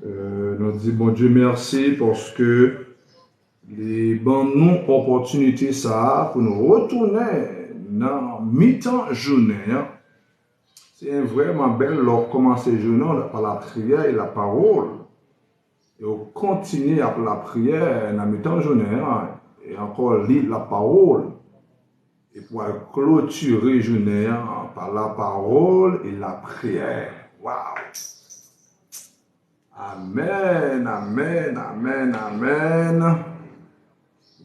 Nous disons, bon Dieu, merci parce que les bonnes opportunités ça pour nous retourner dans mi-temps journée. C'est vraiment belle leur commencer journée par la prière et la parole. Et on continue après la prière dans mi-temps journée et encore lire la parole. Et pour clôturer journée par la parole et la prière. Waouh! Amen, amen, amen, amen.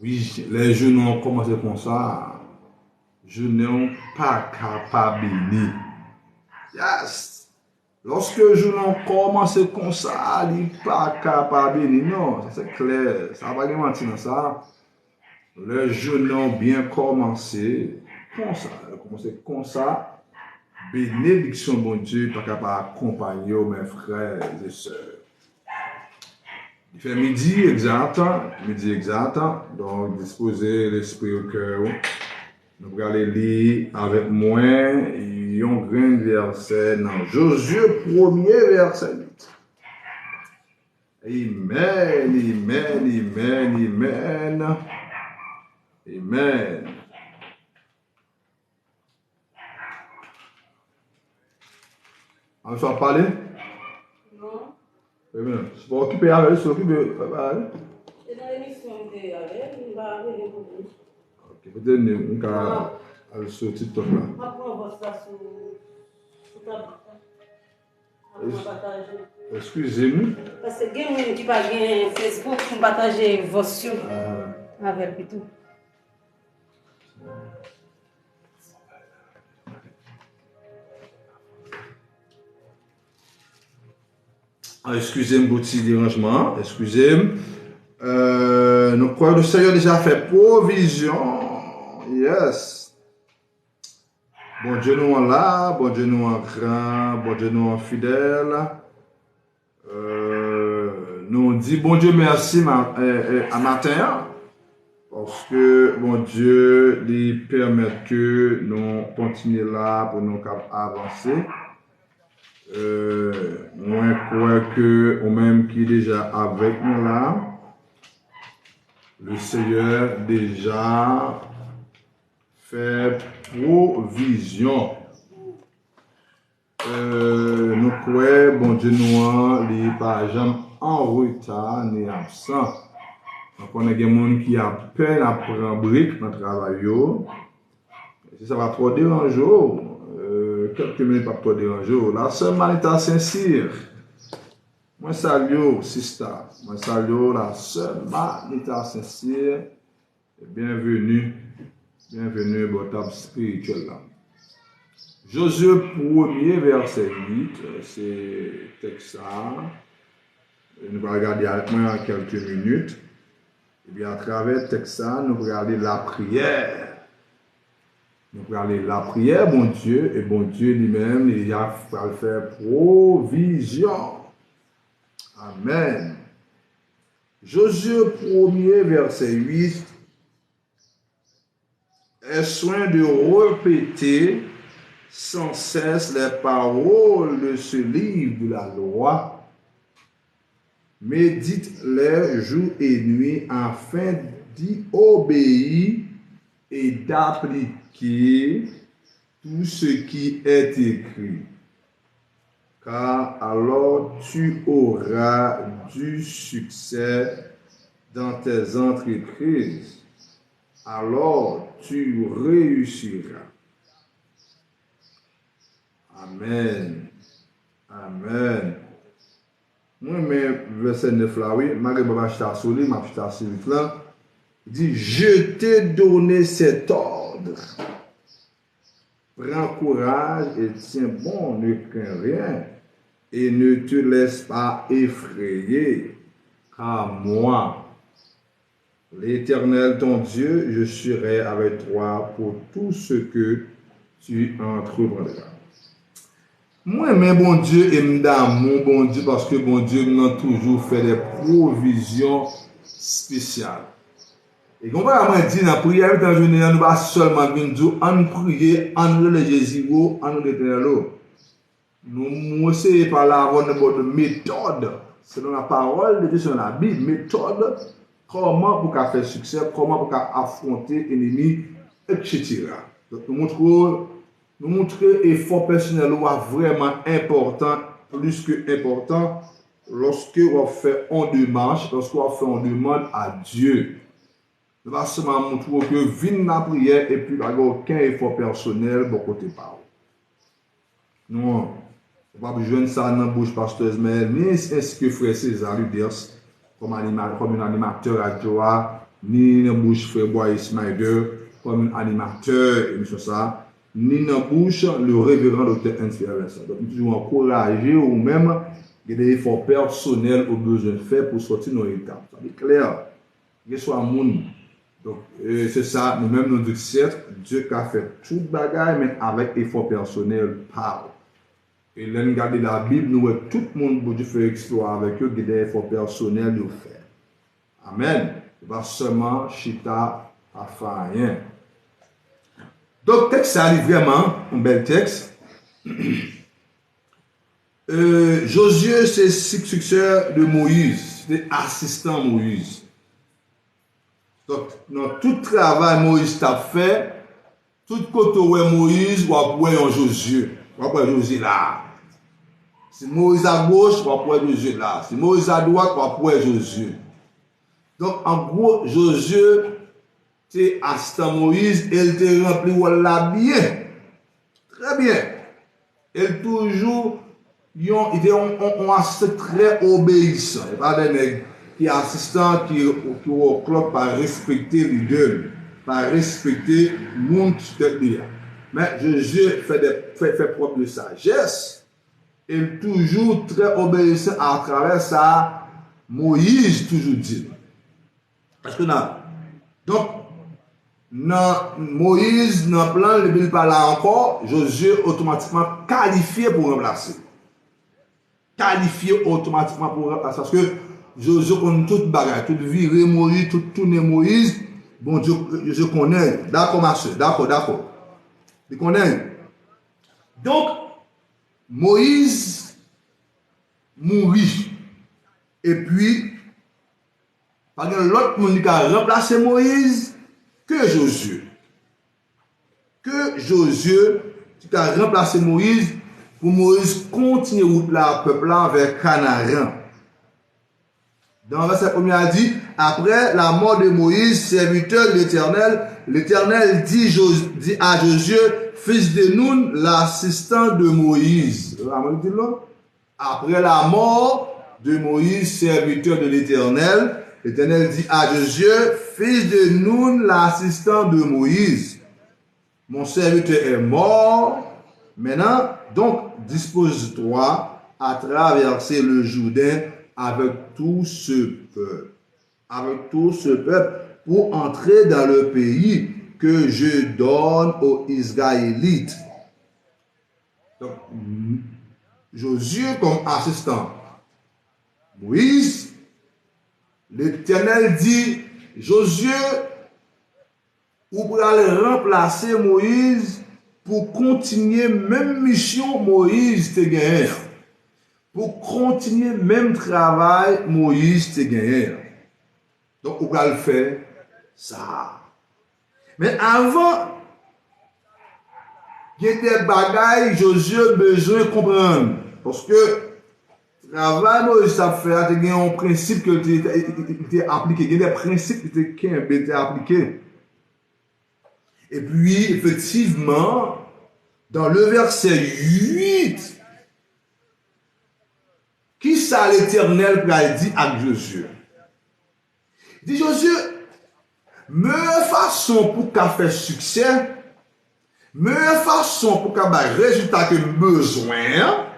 Oui, les jeunes ont commencé comme ça. Je n'ai pas capable béni. Yes. Lorsque je n'ai commencé comme ça, il n'est pas capable béni. Non, ça c'est clair. Ça va pas mentir dans ça. Les jeunes ont bien commencé comme ça. Bénédiction, bon Dieu, pas capable d'accompagner mes frères et sœurs. Il fait midi exact, donc disposez l'esprit au cœur. Nous allons lire avec moi un grand verset dans Josué 1er verset 8. Amen. On va parler? Non. Oui, bien. Je vais occuper avec, je s'occupe de. Et dans l'émission de avec, on va arriver pour vous. Ok, peut-être nous allons sur TikTok là. On va prendre ça sur ta partager. Excusez-moi. Parce que il y a des gens qui pas bien Facebook pour partager vos sur avec et tout. Excusez-moi, petit dérangement. Excusez-moi. Nous croyons que le Seigneur a déjà fait provision. Yes. Bon Dieu nous en là, bon Dieu nous en grand, bon Dieu nous en fidèle. Nous dit bon Dieu merci à matin. Parce que bon Dieu lui permet que nous continuions là pour nous avancer. Moi crois que ou même qui est déjà avec nous là, le Seigneur déjà fait provision. Nous croyons, bon Dieu, nous n'est pas jamais en retard ni absent. Donc, on a des gens qui a peine à prendre brique dans le travail. Si ça va trop déranger, quelques minutes pas trop déranger. La sœur Manita Saint-Cyr. Moi, salue, sister. Moi, salue la sœur Manita Saint-Cyr. Bienvenue. Bienvenue au table spirituel là. Josué 1er verset 8, c'est texte ça. Nous allons regarder avec moi en quelques minutes. Et bien à travers texte ça, nous allons regarder la prière. Nous allons regarder la prière, bon Dieu, et bon Dieu lui-même, il a fait provision. Amen. Josué 1er verset 8. Aie soin de répéter sans cesse les paroles de ce livre de la loi. Médite-les jour et nuit afin d'y obéir et d'appliquer tout ce qui est écrit. Car alors tu auras du succès dans tes entreprises. Alors tu réussiras. Amen. Amen. Moi-même, verset 9 là, oui, Marie Baba Chita Soli, ma Chita Soli là, dit, je t'ai donné cet ordre. Prends courage et tiens bon, ne crains rien, et ne te laisse pas effrayer, car moi, l'Éternel ton Dieu, je serai avec toi pour tout ce que tu entreprendras. Moi, mais bon Dieu, et mon bon Dieu, parce que bon Dieu m'a toujours fait des provisions spéciales. Et comme on dit dans la prière, dans la journée, nous ne pas seulement dire, on prie, on le Jésus, on le l'éternel. Nous essayons par là avoir une bonne méthode selon la parole de Dieu, selon la Bible, méthode, comment pour faire succès, comment pour affronter l'ennemi, etc. Donc, nous montrons que l'effort personnel est vraiment important, plus que important, lorsque on fait en démarche, lorsqu'on fait en demande à Dieu. Nous allons seulement montrer que vine la prière et puis il n'y a aucun effort personnel de côté par. Non, on va pas jouer ça dans la bouche pasteur Ismaël, ni ainsi que frère César Luders, comme un animateur radio, ni dans la bouche frère Bois Snyder, comme un animateur, émission ça, ni dans la bouche le révérend docteur Influencer. Donc, nous toujours encourager ou même des efforts personnels au besoin de faire pour sortir nos étapes. C'est clair, que soit monde. Donc, c'est ça, nous-mêmes nous disons certes, Dieu qui a fait tout bagaille, mais avec effort personnel, parle. Et là, nous regardons la Bible, nous voyons tout le monde pour Dieu faire exploit avec eux, qui a des efforts personnels de faire. Amen. Il va seulement chita à faire rien. Donc, texte, ça arrive vraiment, un bel texte. Josué, c'est successeur de Moïse, c'était assistant Moïse. Donc, dans tout travail Moïse a fait, tout côté où Moïse, ou après Josué. Ou après Josué là. Si Moïse à gauche, ou après Josué là. Si Moïse à droite, ou après Josué. Donc, en gros, Josué, c'est assistant Moïse, elle te rempli là bien. Très bien. Elle toujours, il était un assistant très obéissant. Il pas des nègres qui est assistant, qui au club par respecter les deux, par respecter le monde qui te dit. Mais Jésus fait preuve de sagesse et toujours très obéissant à travers ça. Moïse toujours dit. Parce que donc, Moïse, dans le plan, le Bible pas là encore, Josué automatiquement qualifié pour remplacer. Qualifié automatiquement pour remplacer. Parce que Josué connaît toute bagarre, toute virée Moïse, tout tourner Moïse. Bon Dieu, je connais. D'accord, ma soeur, d'accord. Je connais. Donc, Moïse mourit. Et puis, par exemple, l'autre monde qui a remplacé Moïse que Josué. Que Josué qui a remplacé Moïse pour Moïse continuer route là, peuple là vers Canaan. Dans le verset 1, il dit, après la mort de Moïse, serviteur de l'Éternel, l'Éternel dit à Josué, fils de Nun, l'assistant de Moïse. Après la mort de Moïse, serviteur de l'Éternel, l'Éternel dit à Josué, fils de Nun, l'assistant de Moïse. Mon serviteur est mort. Maintenant, donc, dispose-toi à traverser le Jourdain avec tout ce peuple, pour entrer dans le pays que je donne aux Israélites. Donc, Josué comme assistant. Moïse, l'Éternel dit, Josué, ou pour aller remplacer Moïse pour continuer même mission Moïse te gagné. Pour continuer même travail Moïse te gagné. Donc, on va le faire ça. Mais avant, il y a des bagailles Josué besoin de comprendre. Parce que le travail Moïse a fait, il y a un principe qui était appliqué. Il y a des principes qui étaient appliqués. Et puis, effectivement, dans le verset 8, qui ça l'Éternel dit à Josué? Il dit Josué, meilleure façon pour qu'à faire succès, meilleure façon pour qu'à avoir résultat que besoin,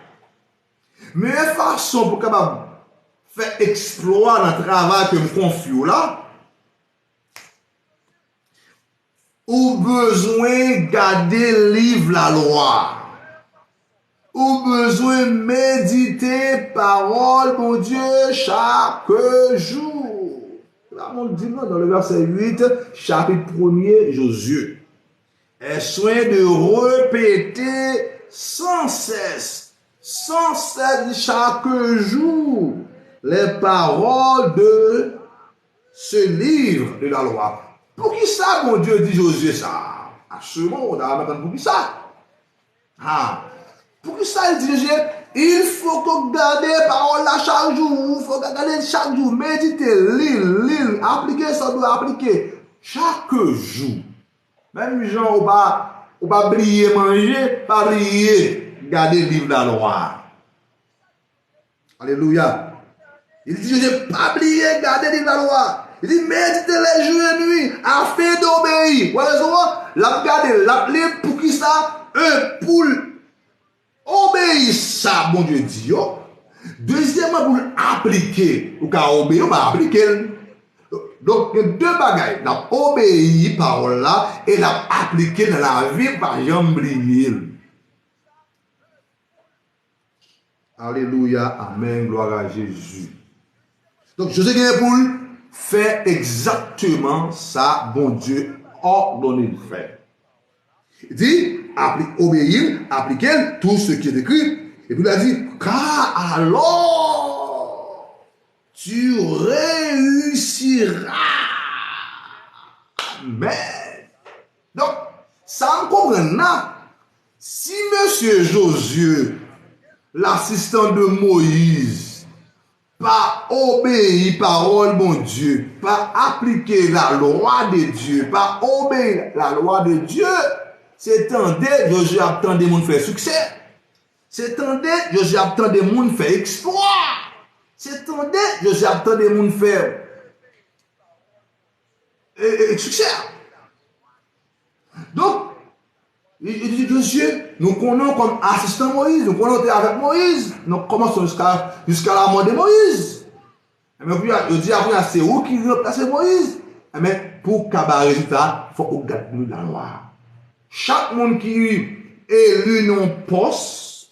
meilleure façon pour qu'à faire exploit dans le travail que je confie là, ou besoin garder livre la loi. Ou besoin méditer parole, mon Dieu, chaque jour. Là, on dit non, dans le verset 8, chapitre 1er, Josué. Aie soin de répéter sans cesse chaque jour, les paroles de ce livre de la loi. Pour qui ça, mon Dieu, dit Josué ça? Assurément, on a pour qui ça? Pour qui ça, il dit Josué? Il faut qu'on garde les paroles là chaque jour. Il faut garder chaque jour. Méditer, lire, appliquer, ça doit appliquer. Chaque jour. Même gens, on va briller, manger, pas briller, garder le livre de la loi. Alléluia. Il dit, je n'ai pas oublié, garder le livre de la loi. Il dit, méditez les jours et nuits, afin d'obéir. Voilà, la garder, l'appeler pour qui ça? Pour obéir ça, bon Dieu dit. Deuxièmement, pour appliquer. Ou qu'à obéir, on va appliquer. Donc, il y a deux bagailles. On a obéi par là et on a appliqué dans la vie par exemple. Alléluia, amen, gloire à Jésus. Donc, je sais pour faire exactement ça, bon Dieu, ordonné de faire. Il dit, obéir, appliquer tout ce qui est écrit. Et puis il a dit, car alors, tu réussiras. Amen. Donc, ça me comprend. Si Monsieur Josué, l'assistant de Moïse, pas obéir parole mon Dieu, pas appliquer la loi de Dieu, pas obéir la loi de Dieu, c'est tendait Josué attend des monde faire succès. C'est tendait Josué attend des monde faire exploit. C'est tendait Josué attend des monde faire succès. Donc, il dit Josué, nous connaissons comme assistant Moïse, nous connaissons avec Moïse, nous commençons jusqu'à la mort de Moïse. Mais puis, il dit après, c'est où qui remplace Moïse? Mais pour qu'il y ait un résultat, il faut qu'on garde la loi. Chaque monde qui est élu non poste,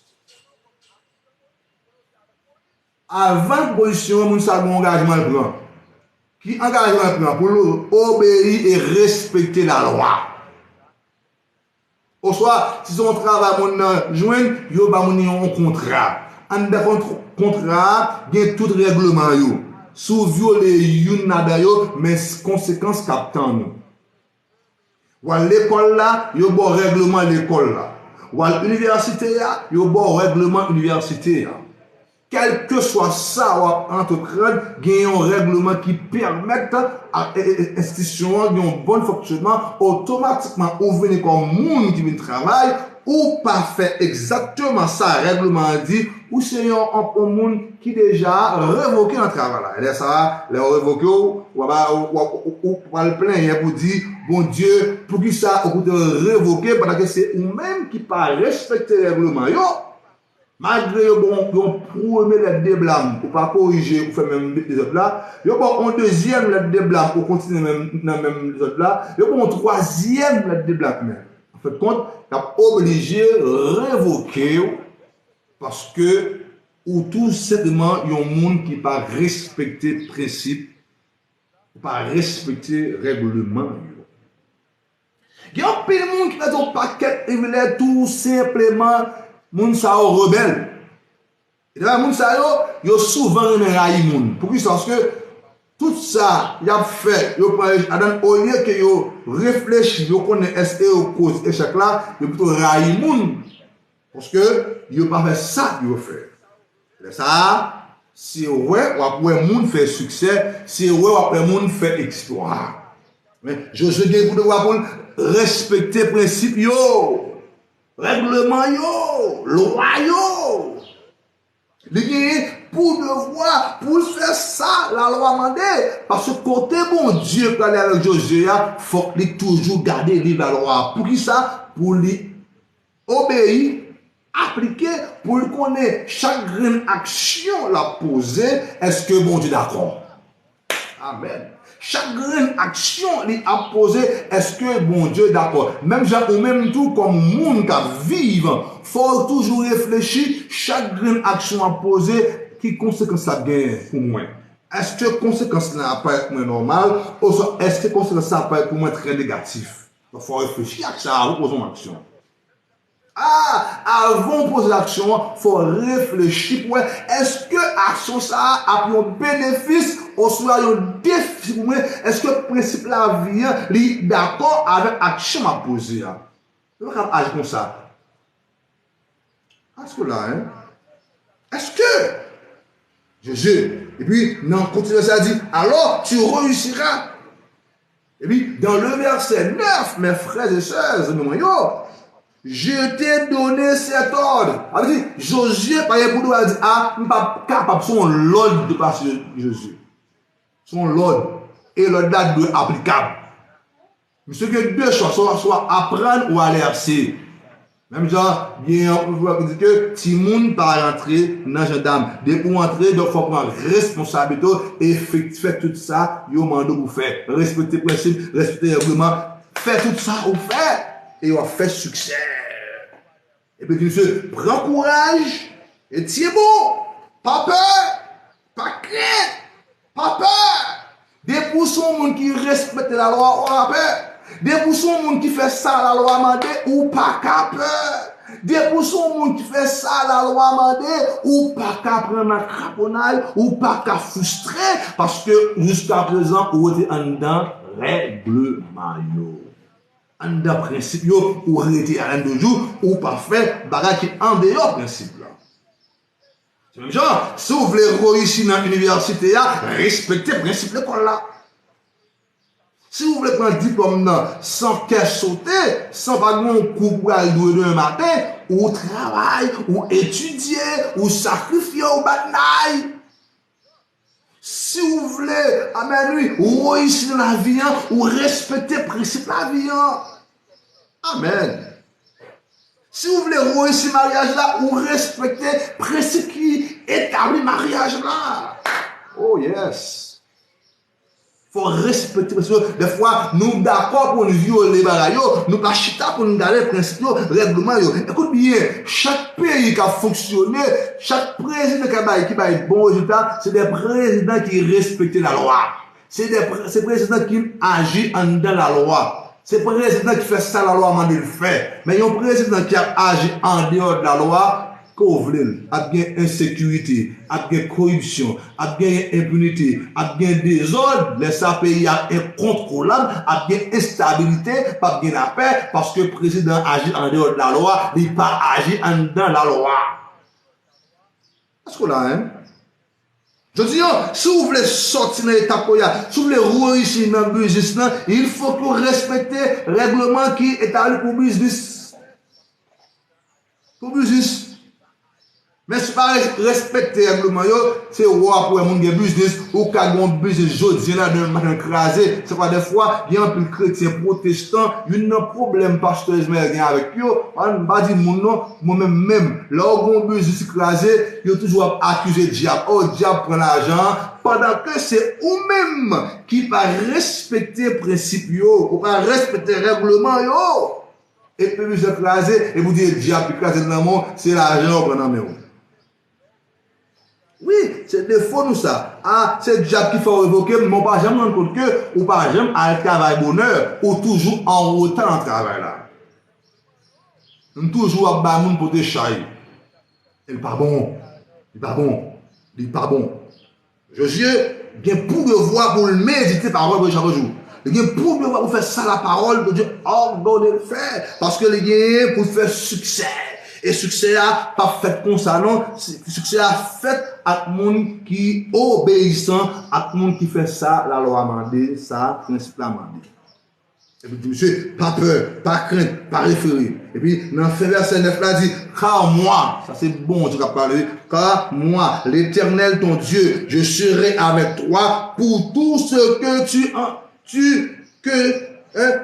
avant de position, mon engagement le prend. Qui engagement le prend pour obéir et respecter la loi. Au soir, si on travaille, mon joint, yo ba mon contrat. En de contrat, il y a tout règlement yo. Sous violer une nada yo, mais conséquences captant nous. Ou à l'école là, yo bon règlement l'école là. Ou à l'université là, yo bon règlement université là. Quel que soit ça ou entreprendre, il y a un règlement qui permet à l'institution de un bon fonctionnement automatiquement ou venir comme monde qui vient travailler ou pas faire exactement ça règlement dit ou c'est un monde qui déjà révoqué un travail là. Et ça les révoqué ou va le plaindre pour dire bon Dieu pour qui ça au de révoquer parce que c'est ou même qui pas respecter le règlement yo. Malgré bon premier lettre de blâme, ou pas corriger, ou faire même les autres là, yo bon un deuxième lettre de blâme, ou continuer même dans même les autres là, yo bon un troisième lettre de blâme même. En fait compte, il a obligé révoquer parce que ou tout simplement il y a un monde qui pas respecter principe, pas respecter règlement. Il y a un peu de monde qui a un paquet et veut tout simplement moun sa yo rebelle. Et là, moun sa yo souvent raï moun. Pourquoi? Parce que tout ça, y a fait, yo au lieu que yo réfléchissent, yo connaît est ou cause échec là, yo plutôt raï moun. Parce que yo pas fait ça yo fait. Et ça, si ouais, ou après moun fait succès, si ouais, ou après moun fait exploit. Mais je dis pour devoir respecter principe yo. Règlement yo, loi yo. Pour devoir, pour faire ça, la loi mandé. Parce que côté bon Dieu, quand il est avec Josué, il faut qu'il toujours garder la loi. Pour qui ça? Pour lui obéir, appliquer, pour lui connaître chaque grande action la poser. Est-ce que bon Dieu d'accord? Amen. Chaque grande action il a posé, est-ce que bon Dieu d'accord? Même ou même tout comme monde qui vivent, faut toujours réfléchir chaque grande action à poser, qui conséquence ça gagne pour moi. Est-ce que conséquence là pas être moins normal ou est-ce que conséquence ça pas être pour moi très négatif? Il faut réfléchir à ça, à poser une action. Avant de poser l'action, il faut réfléchir pour est-ce que l'action ça a un bénéfice ou soit un défi pour moi? Est-ce que le principe la vie est d'accord avec l'action à poser? Je vais agir comme ça. Est-ce que là, hein? Est-ce que Jésus, et puis, non, continue ça dit, alors tu réussiras. Et puis, dans le verset 9, mes frères et sœurs, je t'ai donné cet ordre. Elle dit, Josué, par exemple, nous a dit, je ne suis pas capable, son l'ordre de passer Jésus. Son l'ordre. Et l'ordre date de applicable. Monsieur que deux choses, soit apprendre ou alerter. Même genre, bien, on dit que si le monde pas rentrer dans la gendarme, dès pour entrer, donc il faut prendre responsabilité et faire tout ça, il y a un mandat pour faire. Respecter le principe, respecter le règlement, faire tout ça, ou faire, et on va faire succès. Et puis, monsieur, prends courage, et tiens bon, pas peur, pas crainte, pas peur. Des pour son monde qui respecte la loi, on a peur. Des pour son monde qui fait ça, la loi mandé, ou pas qu'à peur. Des pour son monde qui fait ça, la loi mandé, ou pas qu'à prendre un craponnage, ou pas qu'à frustrer, parce que jusqu'à présent, ou êtes en dedans règlement. En dedans principe, ou êtes en dedans jour, ou pas fait, bagage qui en dehors principe là. C'est même genre, si vous voulez réussir dans l'université, respectez le principe de l'école là. Si vous voulez prendre un diplôme sans cash sauter, sans pas un coup pour aller demain matin, ou travailler, ou étudier, ou sacrifier au bataille. Si vous voulez, amen, ou réussir dans la vie, ou respecter le principe de la vie. Amen. Si vous voulez réussir le mariage là, ou respecter le principe qui établit le mariage là. Oh yes. Il faut respecter, parce que des fois, nous d'accord pour nous violer les bagailles, nous pas chita pour nous garder les principes, les règlements. Écoute bien, chaque pays qui a fonctionné, chaque président qui a eu bon résultat, c'est des présidents qui respectent la loi. C'est des présidents qui agissent en dedans la loi. C'est des présidents qui fait ça, la loi m'a dit le faire. Mais il y a un président qui a agi en dehors de la loi, a bien insécurité, a bien corruption, a bien impunité, a bien désordre, les pays a incontrôlable, a bien instabilité, pas bien la paix, parce que le président agit en dehors de la loi, il n'a pas agi en dedans la loi. Est-ce que là, hein? Je dis, si vous voulez sortir de l'étape, si vous voulez réussir dans le business, il faut que vous respectez le règlement qui est établi pour le business. Pour le business. Mais si pas respecter le règlement, c'est roi pour un monde de business, ou quand un business jodi là de matin crasé, c'est pas des fois, il y a un peu de chrétiens protestants, il y a un problème pastorisme avec eux, on va dire moi-même, là où un business crasé, il y a toujours accusé le diable, oh, le diable prend l'argent, pendant que c'est vous-même qui pas respecter le principe, ou pas respecter le règlement, et puis vous écrasez, et vous dites, le diable écrasé dans le monde, c'est l'argent qu'on prend dans le monde. Oui, c'est des faux nous ça. C'est le diable qui faut évoquer, mais on pas jamais rendre compte que, ou pas jamais à travail bonheur, ou toujours en retard en travail là. Nous toujours à bas pour te chailler. Il n'est pas bon. Il n'est pas bon. Il n'est pas bon. Josué, il y a pour devoir pour le méditer parole chaque jour. Il y a pour devoir pour faire ça la parole de Dieu, ordonner le faire. Parce que il y a pour faire succès. Et succès a pas fait comme ça, non. Succès a fait à monde qui obéissant, à monde qui fait ça, la loi mandé, ça, principe la mandé. Et puis, monsieur, pas peur, pas crainte, pas référé. Et puis, dans le verset 9 là, dit, car moi, ça c'est bon, tu vas parler, car moi, l'Éternel ton Dieu, je serai avec toi pour tout ce que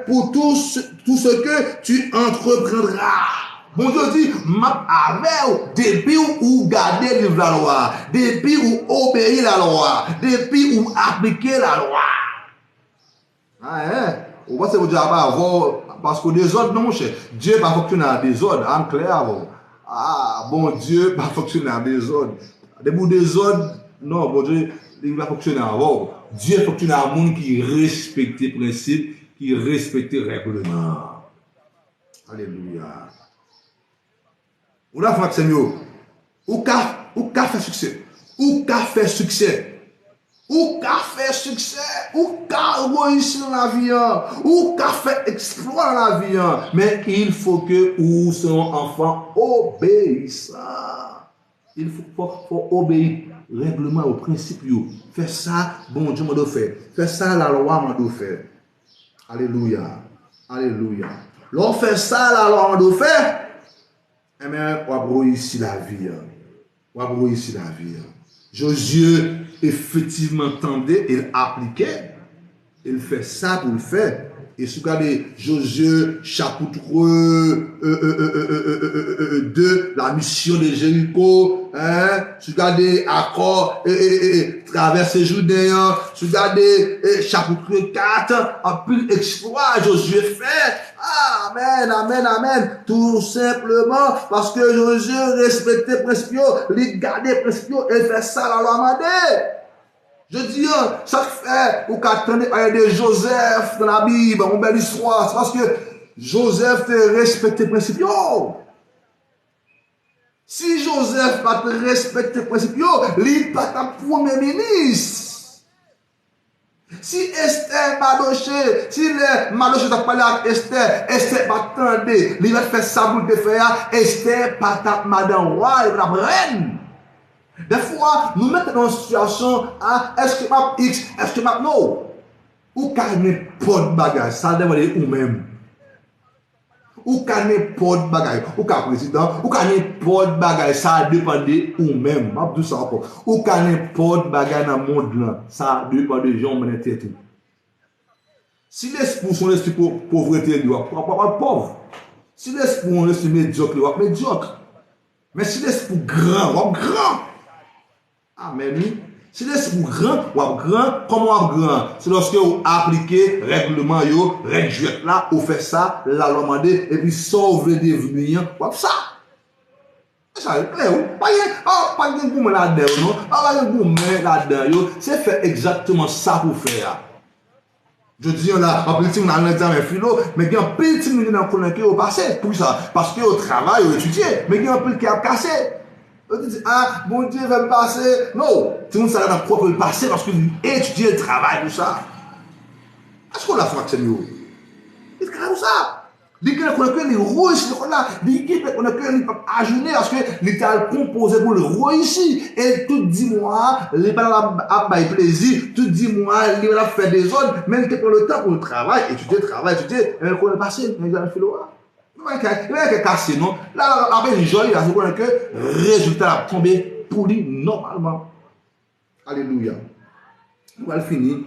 pour tout ce que tu entreprendras. Bon Dieu dit, m'a avec depuis où garder la loi, depuis où obéir la loi, depuis où appliquer la loi. On va se dire parce que des ordres non, cher. Dieu va fonctionner à des ordres, en clair avant. Bon Dieu va fonctionner à des ordres. Des ordres, non, bon Dieu, il va fonctionner avant. Dieu fonctionne à un monde qui respecte les principes, qui respecte les règlements. Alléluia. Ou là, Maxime, ou qu'a fait succès. Ou qu'a fait succès. Ou qu'a fait succès. Ou qu'a réussi dans la vie. Ou qu'a fait exploit dans la vie. Mais il faut que ou son enfant obéissent. Il faut obéir règlement au principe. Fais ça, bon Dieu m'a doit faire. Fais ça, la loi m'a doit faire. Alléluia. Alléluia. Lorsqu'on fait ça, la loi m'a doit faire. Eh bien, on va réussir la vie. On va réussir la vie. Josué, effectivement, entendait, il appliquait. Il fait ça pour le faire. Et si vous regardez Josué, chapitre 2, la mission de Jéricho, si vous regardez accord, traverser Jourdain, si vous regardez chapitre 4, un peu exploit Josué fait. Amen, amen, amen. Tout simplement parce que Josué respectait principio, il gardait principio, et fait ça la loi mandée. Je dis, ça fait, ou qu'attendez de Joseph dans la Bible, une belle histoire. C'est parce que Joseph te respecté les principes. Si Joseph pas te respecter les principes, il n'est pas ta premier ministre. Si Esther Madoché, si Madoché t'a parlé avec Esther, Esther pas attendé, il va faire ça pour te faire, Esther pas ta madame roi, il va reine. Des fois, nous mettons dans une situation, est-ce que ma X, est-ce que ma non? Ou qu'à n'importe bagage, ça dépend de vous-même. Ou qu'à n'importe bagage, ou qu'à président, ou qu'à n'importe bagage, ça dépend de vous-même. Je dis ça encore. Ou qu'à n'importe bagage dans le monde, là, ça dépend de gens qui ont tête. Si l'esprit son esprit pauvreté, il va pas pauvre. Si l'esprit son esprit médiocre, il va médiocre. Mais si l'esprit grand, il va grand. Amen. Si l'esprit grand, ou grand, comment grand? C'est lorsque vous appliquez règlement, règle là, vous faites ça, la loi mandée, et puis sauver des venus, comme ça. Ça est clair, pas de goût là-dedans, non? Pas de goût là-dedans, c'est faire exactement ça pour faire. Je dis, on a un petit, on a un examen philo, mais il y a un petit milieu dans le qui est passé pour ça. Parce que au travail, au étudier, mais il y a un petit qui a cassé. On dit, mon Dieu va me passer. Non, tout le monde s'arrête dans le passé parce qu'il étudie le travail pour ça. Est-ce qu'on l'a fait, Maxime? Il travaille pour ça. Il dit qu'on a que les rouges, il dit qu'on a que les ajouter parce qu'il a composé pour le réussir. Et tout 10 mois, il va avoir plaisir. Tout 10 mois, il va faire des ordres. Même il prend le temps pour le travail, étudier, et qu'on a passé, il va faire le il va être cassé, non? Là, après, il joue, il a dit que le résultat a tombé pour lui normalement. Alléluia. On va le finir.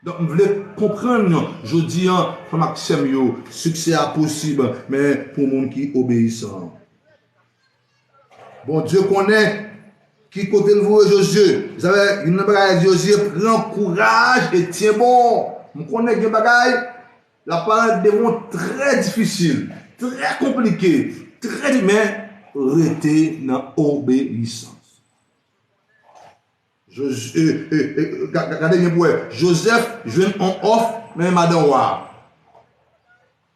Donc, vous voulez comprendre, je dis, Maxime, succès est possible, mais pour le monde qui obéissent. Bon Dieu connaît qui côté le vous, Josué. Vous avez une bagaille, Josué, prends courage et tiens bon. Vous connaissez une bagaille, la parole devient très difficile, très compliquée, très mais rester dans l'obéissance. Regardez bien pour Joseph, je viens en offre, mais madame Wa.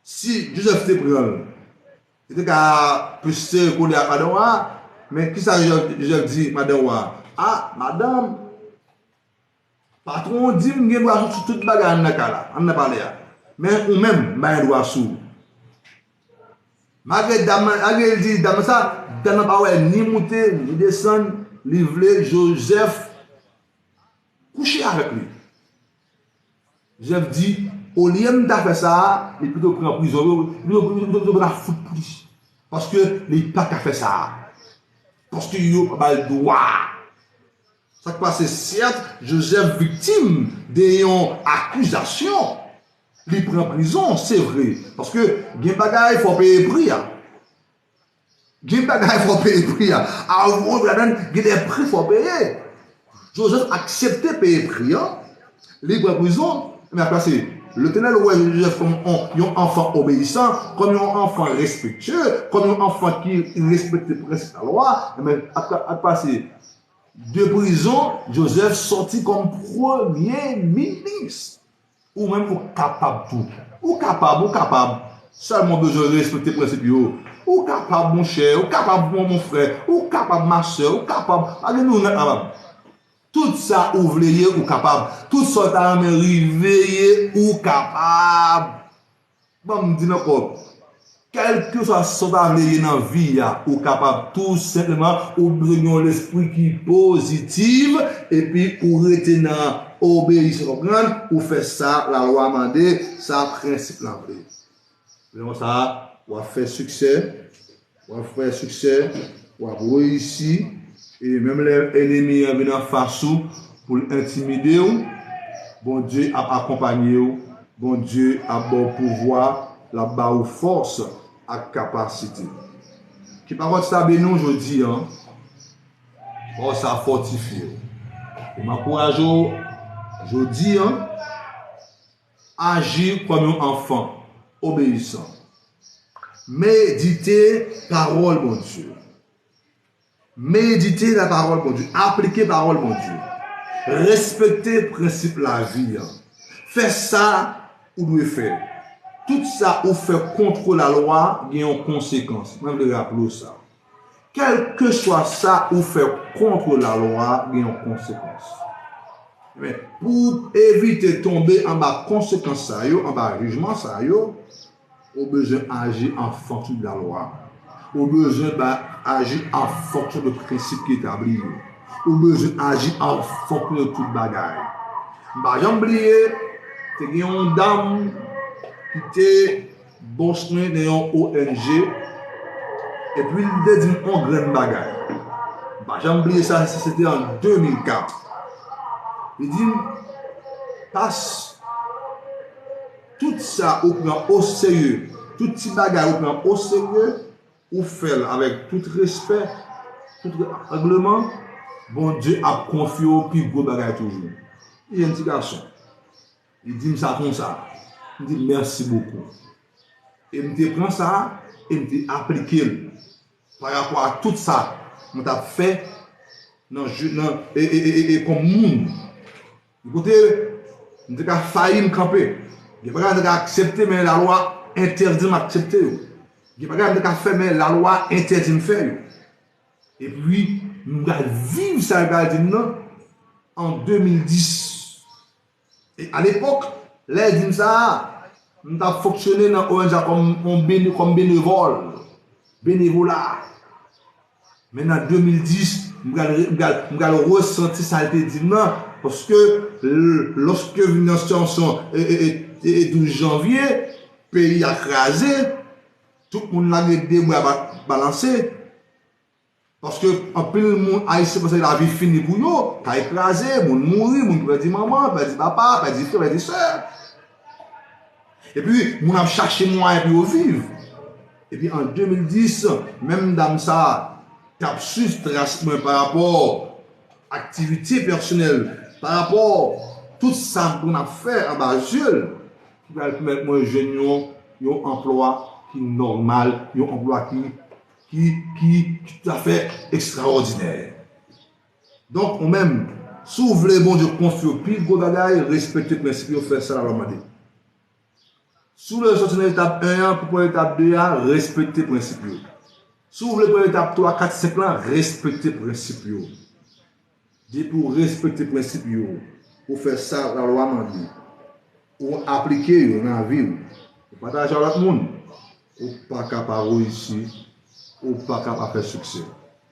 Si Joseph te prend, il était qu'à plus coller à madame Wa, mais qui ça Joseph dit, madame Wa? Madame, patron dit, je vais sur toute bagarre en Nakala, on a parlé. Mais ou même, je dois sous. Malgré elle dit, dame ça, dame pas ni monter, ni descendre, livrer Joseph. Coucher avec lui. Joseph dit, au lieu de faire ça, il plutôt prendre prison, il plutôt la foutre police. Parce que il n'a pas qu'à faire ça. Parce qu'il n'a pas le droit. Ça qui passe, certes, Joseph victime d'une accusation. Il prend prison, c'est vrai. Parce que, il y a des bagages, il faut payer le prix. Il y a des bagages, il faut payer le prix. Avant, il y a des prix, il faut payer. Joseph acceptait de payer le prix, libre en prison, mais après c'est le ténèbre ouais Joseph comme un enfant obéissant, comme un enfant respectueux, comme un enfant qui respecte les principes de la loi, mais après c'est de prison, Joseph sorti comme premier ministre, ou même capable tout, ou capable. Seulement besoin de respecter le principe. Ou capable, mon cher, ou capable, mon frère, ou capable, ma soeur, ou capable. Allez-nous, capable. Tout ça, ouvrier ou capable. Tout ça, t'as réveillé ou capable. Bon, me dis encore. Quel que soit ce que dans la vie, ou capable tout simplement ou besoin l'esprit qui est positif et puis ou rester dans obéissance ou faire ça la loi mandé ça principe là. Donc ça on va faire succès, on va faire succès, on va réussir et même les ennemis viennent face pour intimider ou bon Dieu a accompagné ou bon Dieu a bon pouvoir la bas ou force à capacité. Qui par contre ça nous aujourd'hui hein. Bon ça fortifié. Et m'encourage aujourd'hui hein agir comme un enfant obéissant. Méditer parole mon Dieu. Méditer la parole mon Dieu, appliquer parole mon Dieu. Respecter principe la vie. Hein. Faire ça ou doit faire. Tout ça ou fait contre la loi, il y a une conséquence. Même le rappeler ça. Quel que soit ça ou fait contre la loi, il y a une conséquence. Mais pour éviter de tomber en bas conséquence ça, en bas jugement ça, on besoin d'agir en fonction de la loi. On besoin d'agir en fonction de principe qui est établi. On besoin d'agir en fonction de toute bagaille. J'ai oublié, c'est une dame qui était boss dans une ONG et puis il dit une grande bagaille. J'ai oublié ça, c'était en 2004. Il dit, passe tout ça au plan au sérieux, tout petit bagaille au plan au sérieux, ou fait avec tout respect, tout règlement, bon Dieu a confié au plus gros bagaille toujours. Il y a un petit garçon, il dit ça comme ça. Il dit merci beaucoup. Et je prends ça et je appliqué par rapport à tout ça. Je t'ai fait et comme monde. Écoutez, je n'ai pas failli me camper. Je n'ai pas accepté, mais la loi interdit d'accepter. Je n'ai pas fait, mais la loi interdit de faire. Et puis, nous allons vivre ça en 2010. Et à l'époque, les dit ça, nous avons fonctionné dans l'ONG comme bénévolat. Mais en 2010, nous allons ressentir ça parce que lorsque nous avons situation et 12 janvier, le pays a crasé, tout le monde a des bras balancés. Parce que en plus le monde haïtien parce que la vie finie pour eux, a écrasé, le monde mourir, le monde peut dire maman, peut dire papa, peut dire frère, peut dire soeur. Et puis, on a cherché moyen pour vivre. Et puis en 2010, même dans ça, cap frustration par rapport à l'activité personnelle, par rapport à tout ça qu'on a fait en bas yeux, qui va permettre moi jeune un emploi qui est normal, un emploi qui est tout à fait extraordinaire. Donc, on même, si vous voulez, bon Dieu, confier au pire, go bagaille, respecter le principe, faire ça la loi. Si vous voulez sortir de l'étape 1 pour l'étape 2, respecter le principe. Si vous voulez pour l'étape 3, 4, 5, respecter le principe. Dit pour respecter le principe, pour faire ça la loi m'a dit. Pour appliquer dans la vie, pour partager avec l'autre monde, ou pas capable de réussir, ou pas capable de faire succès.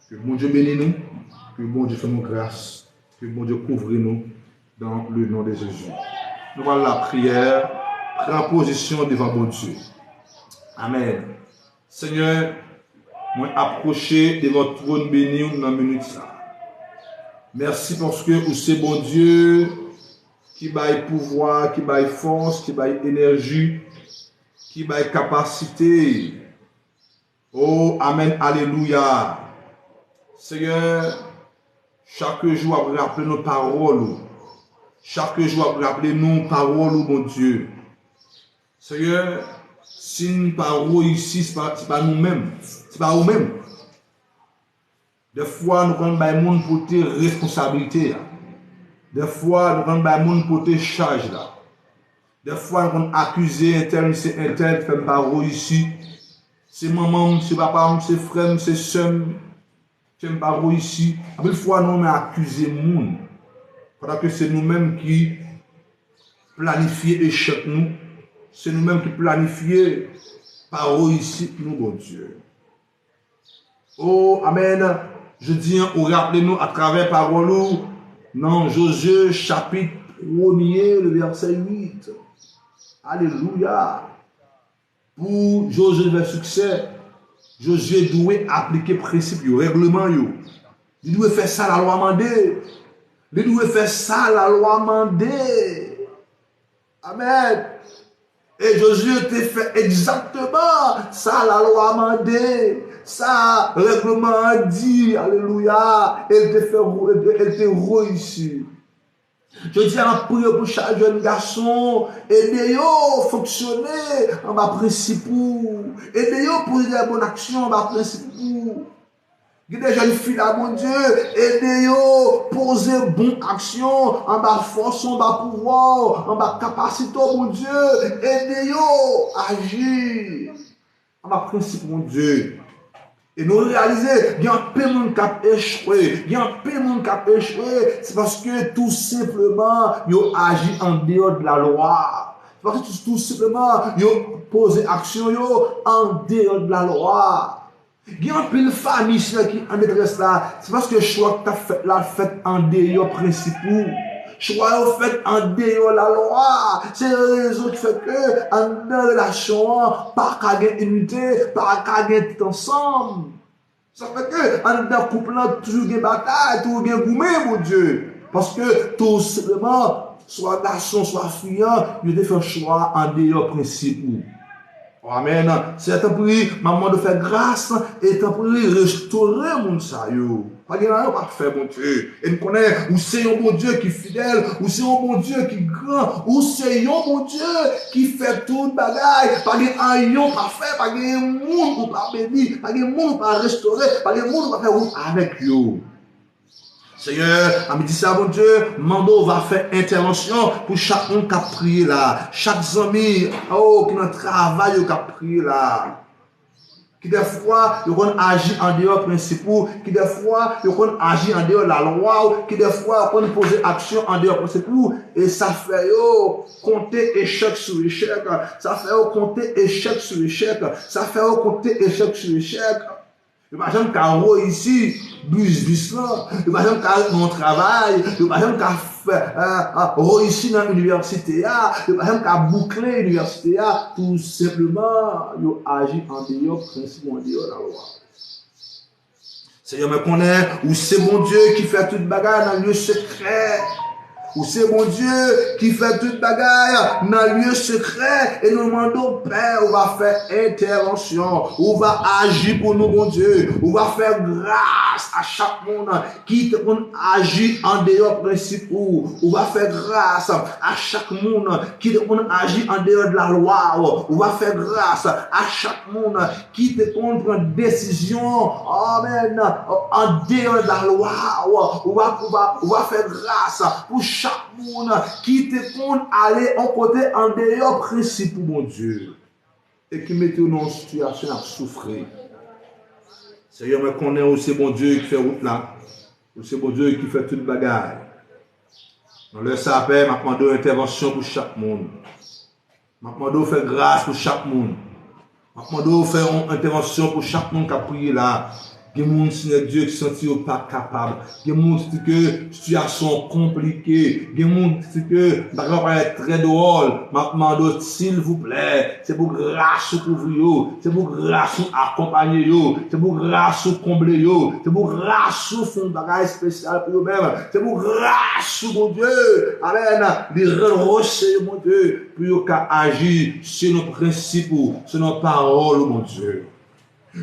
Que bon Dieu bénisse nous, que bon Dieu fasse nous grâce, que bon Dieu couvre nous dans le nom de Jésus. Nous allons la prière, prends position devant bon Dieu. Amen. Seigneur, moi approcher de votre trône béni dans la minute ça. Merci parce que vous c'est bon Dieu qui baille pouvoir, qui baille force, qui baille énergie, qui baille capacité. Oh, amen, alléluia. Seigneur, chaque jour, après rappeler nos paroles. Chaque jour, après rappeler nos paroles, mon Dieu. Seigneur, si nous parlons ici, ce n'est pas nous-mêmes. Ce n'est pas nous-mêmes. Des fois, nous prenons des gens pour tes responsabilités. Des fois, nous prenons des gens pour tes charges. Des fois, on accuse un tel, c'est un tel, fait pas réussir. C'est maman, c'est papa, c'est frère, c'est soeur, fait pas réussir. Des fois, nous, on accuse le monde. Parce que c'est nous-mêmes qui planifions l'échec nous. C'est nous-mêmes qui planifions par réussir nous, bon Dieu. Oh, Amen. Je dis, ou rappelez-nous à travers parole, dans Josué chapitre 1er, le verset 8. Alléluia. Pour Josué le succès, Josué doit appliquer principe, le règlement. Il doit faire ça, la loi mandée. Il doit faire ça, la loi mandée. Amen. Et Josué te fait exactement ça, la loi mandée. Ça, le règlement a dit, alléluia, elle te réussi. Je dis en prière pour chaque jeune garçon, aidez-yo à fonctionner en bas principe, aidez-yo à poser des bonnes actions en bas principe. Il y a des jeunes filles là, mon Dieu, aidez-yo à poser bonnes actions en bas force, en bas pouvoir, en bas capacité, mon Dieu, aidez-yo à agir en bas principe, mon Dieu. Et nous réaliser, il y a un paiement qui a échoué. Il y a un paiement qui a échoué. C'est parce que tout simplement, ils ont agi en dehors de la loi. C'est parce que tout simplement, ils ont posé action en dehors de la loi. Il y a un peu de famille qui est en détresse là. C'est parce que le choix que tu as fait là, fait en dehors principaux. Choix fait en dehors de la loi. C'est la raison qui fait que, en une relation, pas qu'à gagner unité, pas qu'à gagner tout ensemble. Ça fait que, en un couple, toujours une bataille, toujours une gourmet, mon Dieu. Parce que, tout simplement, soit garçon, soit fille, il a fait un choix en dehors principaux. Amen. C'est un prix, maman de faire grâce et un prix restaurer mon saillot. Pas de rien parfait, mon Dieu. Et nous connaissons, où c'est un bon Dieu qui est fidèle, où c'est un bon Dieu qui est grand, où c'est un bon Dieu qui fait tout le bagaille. Pas de yon parfait, pas de monde pour pas bénir, pas de monde pour pas restaurer, pas de monde pour pas faire route avec yo. Seigneur, à midi ça, mon Dieu, Mando va faire intervention pour chaque monde qui a prié là. Chaque ami, oh, qui a travail qui a prié là. Qui des fois, ils vont agir en dehors principaux, qui des fois, ils vont agir en dehors de la loi, qui des fois, ils vont poser action en dehors principaux. Et ça fait compter échec sur échec. Ça fait compter échec sur échec. Ça fait compter échec sur échec. Imagine qu'à ici, business là, imagine qu'à mon travail, imagine qu'à réussir dans l'université, imagine qu'à boucler l'université, tout simplement, il agit en dehors, principalement en dehors de la loi. Seigneur me connaît, ou c'est mon Dieu qui fait toute bagarre dans le lieu secret. Ou c'est mon Dieu qui fait toute bagaille dans le lieu secret et nous demandons, Père, on va faire intervention, on va agir pour nous, mon Dieu, on va faire grâce à chaque monde qui agit en dehors principaux, on va faire grâce à chaque monde qui agit en dehors de la loi, on va faire grâce à chaque monde qui prend décision, amen, en dehors de la loi, on va faire grâce pour chaque monde qui te font aller en côté en dehors principe pour mon Dieu et qui met dans une situation à souffrir. Seigneur, me connaît aussi bon Dieu qui fait route là, aussi bon Dieu qui fait toute bagarre. Dans le sapin, m'a demandé une intervention pour chaque monde. M'a demandé faire grâce pour chaque monde. M'a demandé faire une intervention pour chaque monde qui a prié là. Il y a des gens, Seigneur Dieu, qui ne sont pas capables. Il y a des gens qui ont une situation compliquée. Il y a des gens qui ont être très drôle. Maintenant, s'il vous plaît, c'est pour grâce pour vous, c'est pour grâce accompagner vous, c'est pour grâce combler vous, c'est pour grâce faire un bagage spécial pour vous-même, c'est pour grâce, mon Dieu. Amen. Les rerocher, mon Dieu, pour agir sur nos principes, sur nos paroles, mon Dieu.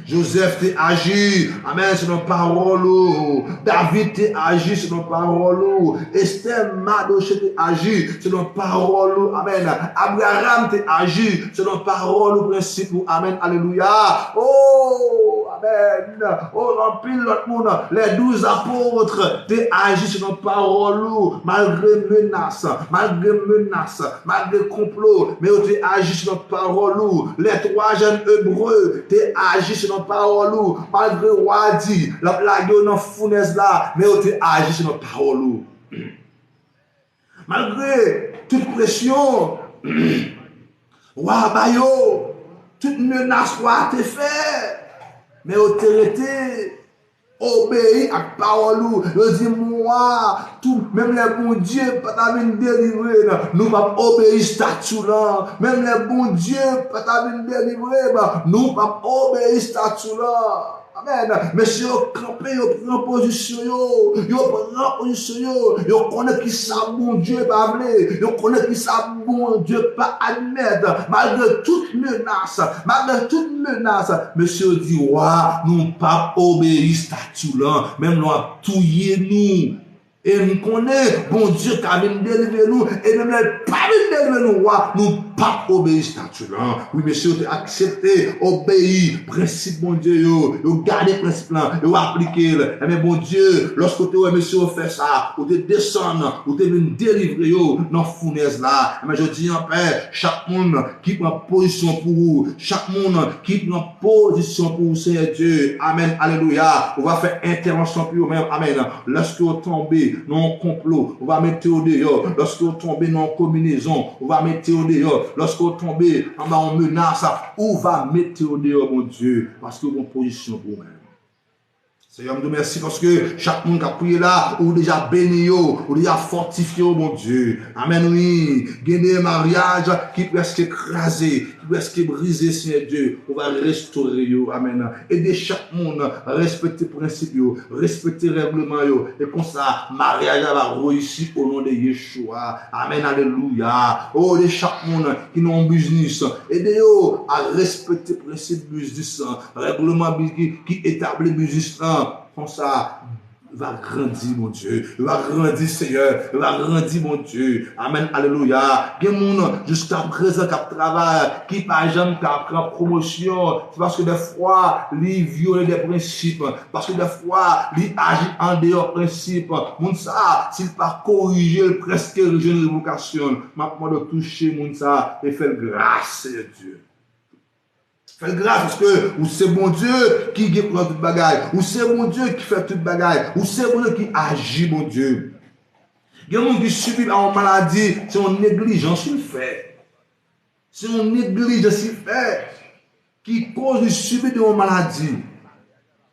Joseph t'a agi, amen, sur nos paroles. David t'a agi sur nos paroles. Esther Madoche t'a agi sur nos paroles, amen. Abraham t'a agi sur nos paroles, principe, amen, alléluia. Oh, Amen. Oh, remplis l'autre monde. Les 12 apôtres, tu agi sur nos paroles, malgré menaces, malgré complot, mais tu agi sur nos paroles. Les 3 jeunes hébreux, tu agi sur nos paroles, malgré Wadi, la blague dans fournaise là, mais tu agi sur nos paroles. Malgré toute pression, Wabayo, toute menace a été faite, mais autorité, obéi à parole, je dis moi, tout, même les bons dieux, pas ta venir délivrer, nous pas obéir statut là, même les bons dieux, pas ta venir délivrer, nous pas obéir statut là. Amen. Monsieur, campé, prend position, prend position, connaît qui ça bon Dieu pas vle, connaît qui ça bon Dieu pas admettre, malgré toute menace, monsieur dit, ouais, nous pas obéir statut là, même nous a touillé nous. Et nous connaissons, bon Dieu, qui a nous délivrer nous, et nous n'avons pas délivrer nous, nous pas obéir statut là. Oui, monsieur, tu accepté, obéir, principe, bon Dieu, vous gardez principe là, vous appliquez. Mais bon Dieu, lorsque tu, monsieur, fait ça, ou tu descends, ou tu viens délivrer, dans la fournaise là. Mais je dis en paix, chaque monde qui prend position pour vous, chaque monde qui prend position pour vous, Seigneur Dieu. Amen, alléluia. On va faire intervention pour vous-même. Amen. Lorsque vous tombez, non complot, on va mettre au dehors. Lorsque vous tombez dans combinaison, on va mettre au dehors. Lorsque vous tombez en menace, on va mettre au dehors, mon Dieu, parce que vous avez une position pour vous-même. Seigneur, je vous remercie parce que chaque monde qui a prié là, ou déjà béni, ou déjà fortifié, mon Dieu. Amen, oui. Gagner un mariage qui peut être écrasé, qui peut être brisé, Seigneur Dieu. On va restaurer, amen. Aider chaque monde à respecter les principes, respecter les règlements, et comme ça, mariage va réussir au nom de Yeshua. Amen, alléluia. Oh, de chaque monde qui n'a un business, aidez-vous à respecter les principes du business, règlement qui établit le business. Comme ça, il va grandir, mon Dieu. Il va grandir, Seigneur. Il va grandir, mon Dieu. Amen, alléluia. Il y a des gens jusqu'à présent qui travaillent, qui par exemple qui prennent promotion. C'est parce que des fois, ils violent des principes. Parce que des fois, ils agissent en dehors des principes. Mon ça, s'il pas corriger, presque une révocation. Maintenant, de toucher, mon ça, et faire grâce, Seigneur Dieu. Faites grâce parce que ou c'est bon Dieu qui guérit toute bagaille, ou c'est bon Dieu qui fait toute bagaille, ou c'est bon Dieu qui agit, bon Dieu. Il y a des gens qui subissent une maladie, c'est une négligence qu'il fait. C'est une négligence qu'il fait qui cause de subir une maladie.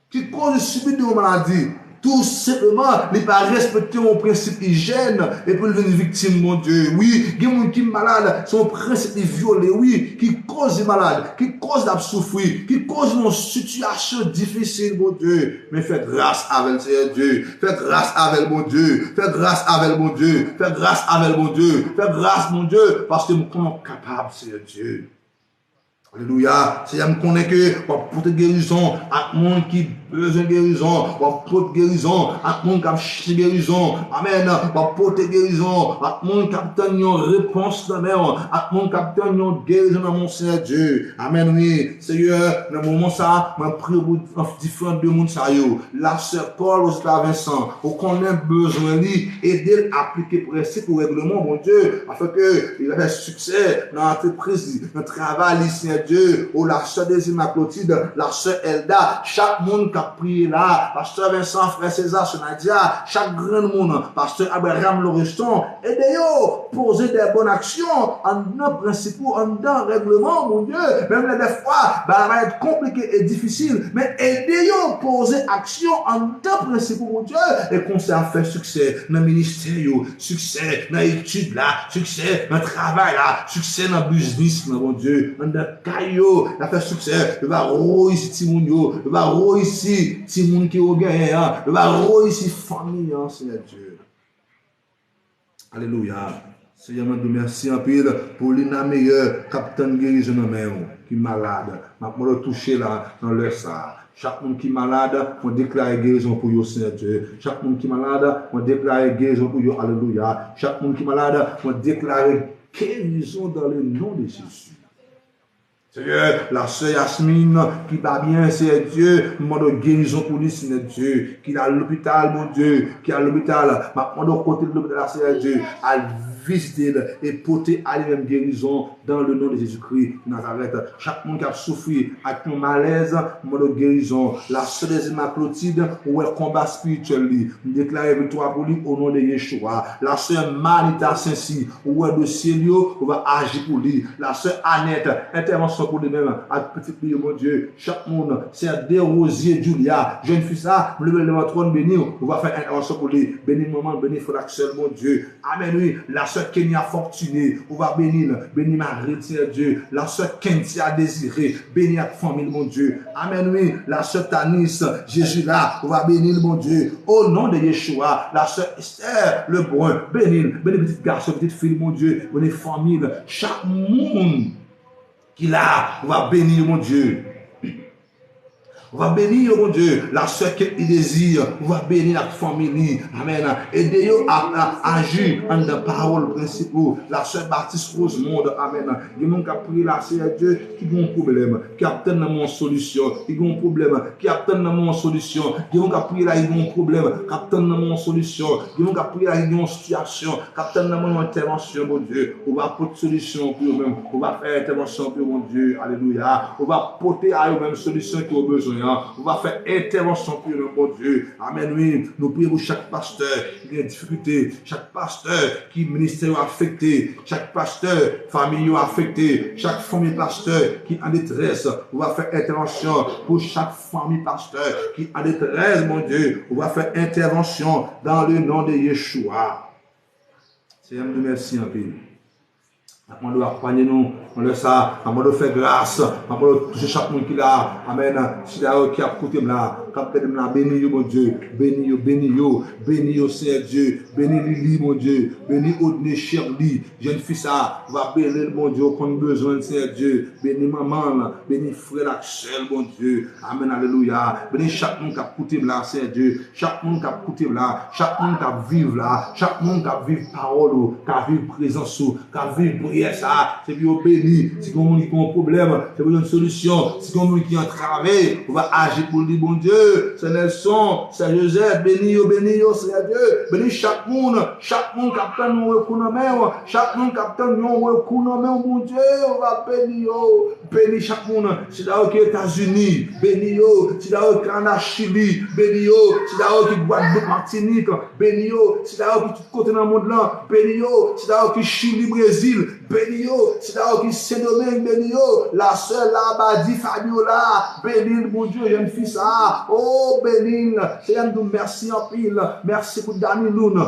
Qui cause de subir une maladie. Tout simplement, il ne pas respecter mon principe hygiène et pour devenir victime, mon Dieu. Oui, il y a des gens qui sont malades, son principe est violé, oui, qui cause des malades, qui cause de souffrir, qui cause une situation difficile, mon Dieu. Mais faites grâce avec Seigneur Dieu. Faites grâce avec mon Dieu. Faites grâce avec mon Dieu. Faites grâce avec mon Dieu. Faites grâce, mon Dieu, parce que nous sommes capables, Seigneur Dieu. Alléluia. Seigneur, je connais que pour te guérison, à monde qui besoin de guérison, pour te guérison, à monde qui a cherché guérison. Amen. Pour te guérison, à monde qui a obtenu une réponse dans mer, à monde qui a obtenu une guérison dans mon Seigneur Dieu. Amen. Oui. Seigneur, dans le moment ça, je prie pour différents de monde ça yo. La sœur Paul au Vincent, on connaît besoin d'aider à appliquer principe au règlement, mon Dieu, afin que il ait succès dans l'entreprise, dans le travail, Seigneur Dieu, ou la sœur Désima Clotilde, la sœur Elda, chaque monde qui a prié là, pasteur Vincent, frère César, sœur Nadia, chaque grand monde, pasteur Abraham Laureston, aidez-vous, poser des bonnes actions, en un principe, en un règlement, mon Dieu, même des fois, ça va être compliqué et difficile, mais aidez-vous, poser action en un principe, mon Dieu, et qu'on s'est fait succès dans le ministère, succès dans l'étude là, succès dans le travail là, succès dans le business, mon Dieu, dans le caillou, il a fait succès, il va réussir Timoun, il va réussir Timoun qui est gagné, il va réussir famille, Seigneur Dieu. Alléluia. Seigneur, je merci en pile pour l'ina meilleur capitaine guérison dans main qui est malade. Je vais toucher là dans leur ça. Chaque monde qui est malade, on déclare guérison pour vous, Seigneur Dieu. Chaque monde qui est malade, on déclare guérison pour vous. Alléluia. Chaque monde qui est malade, on déclare guérison dans le nom de Jésus. Seigneur, la sœur Yasmine qui va bien, Seigneur Dieu, demande de guérison pour lui, Seigneur Dieu, qui est à l'hôpital, mon Dieu, qui est à l'hôpital, demande de côté de l'hôpital, Seigneur Dieu, à visiter et porter à lui-même guérison dans le nom de Jésus-Christ de Nazareth. Chaque monde qui a souffert avec un malaise, demande de guérison. La sœur des Clotilde, où est le combat spirituel, nous déclarons victoire pour lui au nom de Yeshua. La sœur Marita Saint-Si, où est le dossier, on va agir pour lui. La sœur Annette, intervention pour lui-même, avec petit pays, mon Dieu, chaque monde, c'est des rosiers, Julia, jeune fille, ça, le trône béni, on va faire intervention pour lui, béni maman, béni frère Axel, mon Dieu, amen, oui, la sœur Kenya Fortuné, on va bénir, béni Marie, Dieu, la sœur Kentia Désiré, béni la famille, mon Dieu, amen, oui, la sœur Tanis, Jésus là, on va bénir, mon Dieu, au nom de Yeshua, la sœur Esther, le brun, béni petit garçon, petite fille, mon Dieu, béni famille, chaque monde, qui là, on va bénir mon Dieu. On va bénir mon Dieu. La sœur qui désire, on va bénir la famille. Amen. Aidez-vous à agir en la parole principaux. La sœur Baptiste Rosemonde. Amen. Il y a qui a prié la sœur Dieu qui a un problème, qui a obtenu une solution, qui a un problème, qui a obtenu une solution. Il y a qui a prié là, il y a un problème, qui a obtenu une solution. Il y a qui a prié là, il y a une situation, qui a obtenu une intervention, mon Dieu. On va apporter une solution pour eux-mêmes. On va faire intervention pour mon Dieu. Alléluia. On va apporter à eux-mêmes une solution qui ont besoin. On va faire intervention pour le bon Dieu. Amen, oui. Nous prions pour chaque pasteur qui a des difficultés, chaque pasteur qui est ministère affecté, chaque pasteur famille affecté, chaque famille pasteur qui est en détresse. On va faire intervention pour chaque famille pasteur qui est en détresse, mon Dieu. On va faire intervention dans le nom de Yeshua. Seigneur, nous merci en paix. On doit accompagner nous, on le sait, on doit faire grâce, on doit toucher chaque monde qui est là. Amen. Si là, qui a écouté là, bénis mon Dieu, bénis Seigneur Dieu, bénis Lili, mon Dieu, bénis Odné, Shirley, jeune fille ça, va bénir mon Dieu, qu'on a besoin, Seigneur Dieu, bénis maman, bénis frère Axel, mon Dieu, amen, alléluia, bénis chaque monde qui a écouté là, Seigneur Dieu, chaque monde qui a écouté là, chaque monde qui a vécu là, chaque monde qui a vécu parole, qui a vécu présence, qui a vécu prière, ça, c'est pour bénir, si on a un problème, c'est pour une solution, si on a un travail, on va agir pour lui, bon Dieu. C'est Nelson, c'est Joseph, bénis, Seigneur Dieu, bénis chaque monde qui a nous économie, chaque monde qui a nous économie, mon Dieu, on va bénir chaque monde, c'est là qui est États-Unis, bénis, c'est là qui est Canada, Chili, bénis, c'est là qui est Guadeloupe, Martinique, bénis, c'est là qui est tout côté dans le monde là, bénis, c'est là qui est Chili, Brésil, bénis, c'est là qui est Saint-Domingue, bénis, la sœur là-bas, dit Fabiola, bénis, mon Dieu, jeune fille ça. Oh, béni, Seigneur, nous merci en pile. Merci pour Dani Loun.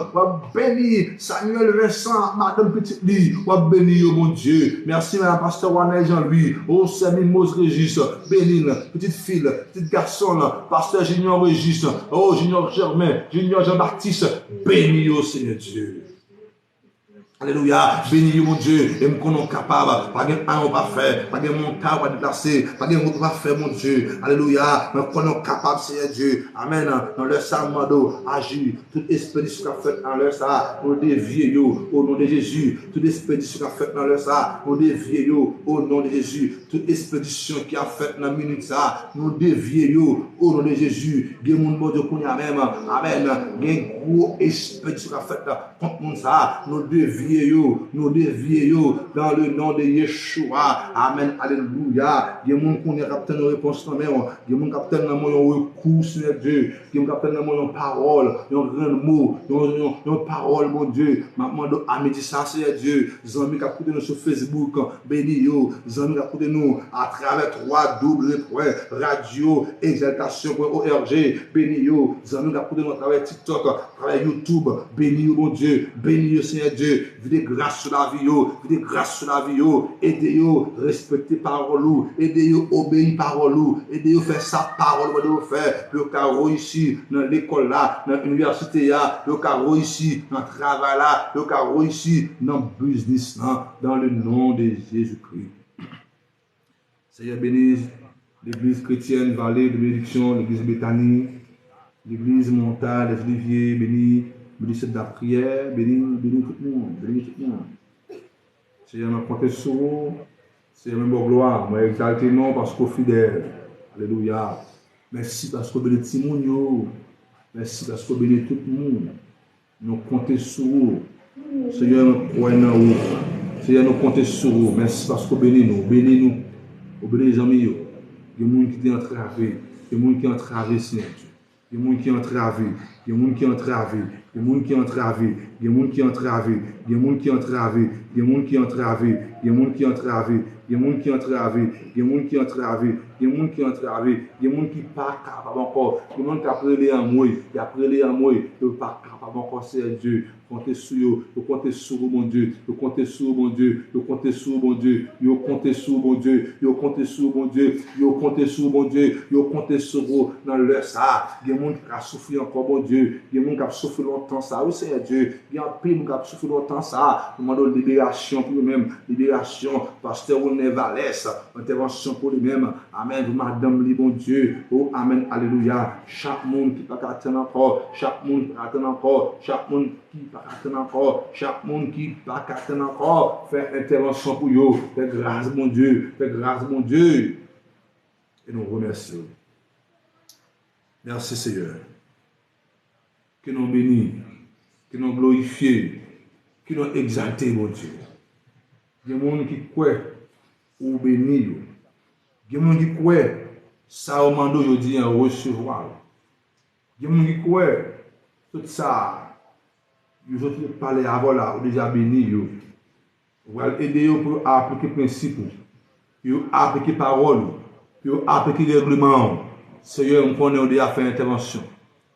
Béni, Samuel Vincent, Madame Petite Lee. Béni, oh mon Dieu. Merci, Madame Pasteur Wanel Jean-Louis. Oh, Seigneur Mose Régis. Béni, petite fille, petit garçon, Pasteur Junior Régis. Oh, Junior Germain, Junior Jean-Baptiste. Béni, oh Seigneur Dieu. Alléluia, béni mon Dieu, et nous sommes capables, pas de un pas faire, pas de mon cas pas déplacer, pas de mon pas faire mon Dieu. Alléluia, nous sommes capables, Seigneur Dieu. Amen. Dans le samado, agir, toute expédition qu'a faite dans le ça, pour dévier au nom de Jésus. Toute expédition qu'a faite dans le ça, pour dévier au nom de Jésus. Toute expédition qui a faite dans la minute ça, nous dévier au nom de Jésus. Bien mon Dieu, qu'on y a même. Amen. Bien gros expédition qu'a faite contre nous ça, nous dévier nous dévions dans le nom de Yeshua. Amen. Alléluia. Il y a des gens qui ont capté nos réponses dans il y a des gens qui ont capté nos recours, Seigneur Dieu. Il y a des gens qui ont capté nos paroles, nos grands mots, nos paroles, mon Dieu. Maintenant, à midi, ça, Seigneur Dieu. Les amis qui ont écouté nous sur Facebook, bénis nous. Les amis qui ont écouté nous à travers 3W.radio-exaltation.org, bénis nous. Les amis qui ont écouté nous à travers TikTok, à travers YouTube, bénis nous, mon Dieu. Bénis nous, Seigneur Dieu. Des grâces sur la vie, des grâces sur la vie, aidez-vous respecter parole, aidez-vous obéir parole, aidez-vous faire sa parole, aidez-vous faire le carreau ici dans l'école là, dans l'université là, le carreau ici dans le travail là, le carreau ici dans le business là, dans le nom de Jésus-Christ. Seigneur bénisse l'église chrétienne Vallée de bénédiction, l'église Béthanie, l'église Montagne, les Oliviers, bénis. Bénis cette prière, bénis tout le monde, bénis tout le monde. Seigneur, nous comptons sur vous, C'est même pour gloire. Moi, exalté non parce qu'on est fidèle. Alléluia. Merci parce qu'on bénit tout le monde. Merci parce qu'on bénit tout le monde. Nous comptons sur vous. Seigneur, nous croyons en vous. Seigneur, nous comptons sur vous. Merci parce qu'on bénit nous. Bénis nous. Vous bénis les amis. Il y a des gens qui sont entravés. Il y a des gens qui sont entravés, Seigneur Dieu. Il y a des gens qui sont entravés. Il y a des gens qui sont entravés. Il y a des gens qui sont entravés. Il y a des gens qui sont entravés. Il y a des gens qui sont entravés. Il y a des gens qui sont entravés. Il y a des gens qui sont entravés. Il y a des gens qui sont entravés. Il y a des gens qui sont entravés. Il y a des gens qui sont entravés. Il y a des gens qui ne sont pas capables encore. Il y a des gens qui apprennent à moi. Ils apprennent à moi. Ils ne sont pas capables encore, Seigneur Dieu. Comptez sur eux. Comptez sur vous, mon Dieu. Comptez sur vous, mon Dieu. Comptez sur vous, mon Dieu. Comptez sur vous, mon Dieu. Comptez sur vous, mon Dieu. Comptez sur vous, mon Dieu. Comptez sur vous dans l'heure ça. Il y a des gens qui ont souffert encore, mon Dieu. Il y a des gens qui ont souffert longtemps ça. Oui, Seigneur Dieu. Il y a un pays qui a souffert longtemps ça. Nous demandons libération pour eux-mêmes. Libération. Pasteur René Vallès. Intervention pour lui-même. Amen. Madame, mon Dieu. Oh, amen. Alléluia. Chaque monde qui peut attendre encore. Chaque monde qui peut attendre encore. Chaque monde qui peut attendre encore. Chaque monde qui peut attendre encore. Faire intervention pour eux. Fais grâce, mon Dieu. Fais grâce, mon Dieu. Et nous remercions. Merci, Seigneur. Que nous bénissons. Que nous glorifions. Que nous exaltons, mon Dieu. Il y a des gens qui croient ou bénissent. Il y a des gens qui croient ça au mando aujourd'hui en recevoir. Il y a des gens qui croient tout ça. Ils ont parlé avant là, ou déjà béni. Vous allez aider pour appliquer le principe. Pour appliquer la parole. Pour appliquer le règlement. Seigneur, on connaît, on a déjà fait intervention.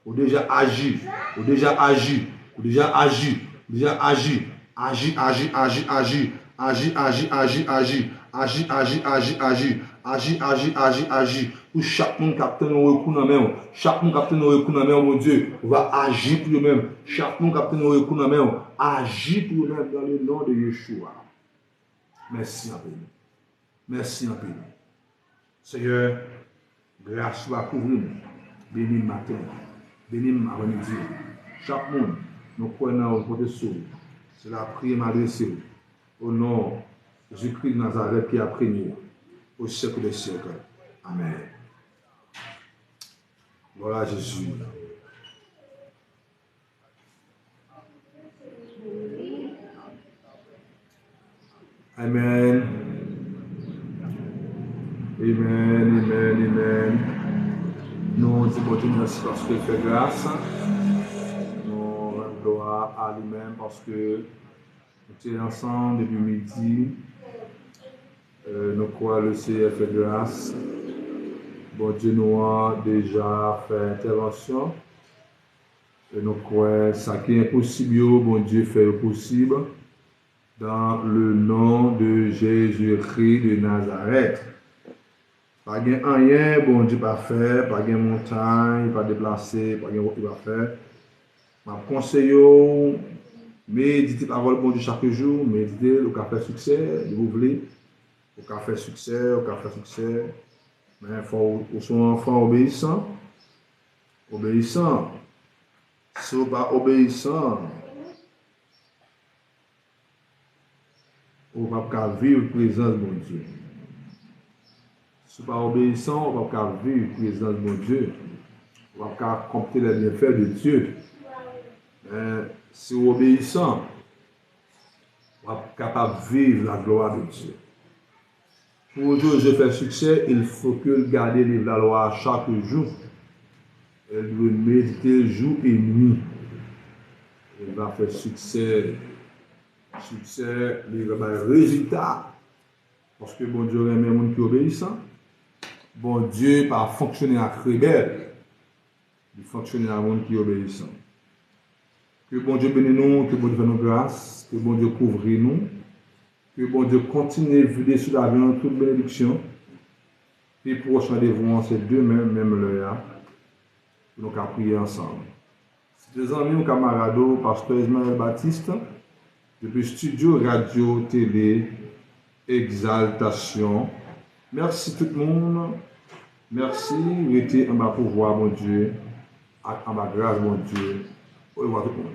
On a déjà agi. On a déjà agi. On a déjà agi. On a déjà agi. Agi, agi, agi, agi. Agi, agi, agi, agi. Agi, agi, agi, agi. Agi, agi, agi, agi. Pour chaque monde qui a obtenu un recours dans la main. Chaque monde qui a obtenu un recours dans la main, mon Dieu, va agir pour eux-mêmes. Chaque monde qui a obtenu un recours dans la main, agit pour eux-mêmes dans le nom de Yeshua. Merci en paix. Merci en paix. Seigneur, grâce va couvrir nous. Bénis le matin. Bénis le après-midi. Chaque monde, nous prenons au côté sauve. C'est la prière m'adressée. Au nom de Jésus-Christ de Nazareth qui a prégné au siècle des siècles. Amen. Voilà Jésus. Amen. Amen, amen, amen. Nous disons merci parce qu'il fait grâce. Nous rendons gloire à lui-même parce que nous sommes ensemble depuis midi. Nous croyons le Seigneur fait grâce. Bon Dieu nous a déjà fait intervention. Et nous croyons ça qui est impossible, bon Dieu fait possible. Dans le nom de Jésus-Christ de Nazareth. Pas de rien, bon Dieu pas faire, pas de montagne, pas déplacer, pas de route pas faire. Je conseille, méditez la parole bon Dieu chaque jour, méditez, au café succès, si vous voulez. Au café succès, au café succès. Mais il faut que un enfant obéissant. Obéissant. Si vous pas obéissant, vous ne pouvez pas vivre la présence de mon Dieu. Si vous ne pas obéissant, vous ne pouvez pas vivre la présence de mon Dieu. Vous ne pouvez pas comprendre les bienfaits de Dieu. Mais si vous obéissant, vous êtes capable de vivre la gloire de Dieu. Pour Dieu faire succès, il faut que vous gardiez la loi chaque jour. Elle doit méditer jour et nuit. Il va faire succès. Succès, il va avoir résultat. Parce que bon Dieu aime les gens qui obéissent. Bon Dieu pas fonctionner à rebelle. Il fonctionne à gens qui obéissent. Que bon Dieu bénisse nous, que bon Dieu fasse nous grâce, que bon Dieu couvre nous. Que bon Dieu continue à vider sur la vie toute bénédiction. Et prochain rendez-vous, c'est demain, même l'heure. Nous allons prier ensemble. C'est des amis, nos camarades, pasteur Ismaël Baptiste, depuis Studio Radio Télé Exaltation. Merci tout le monde. Merci. Restez en bas pour voir, mon Dieu. En bas grâce, mon Dieu. Au revoir tout le monde.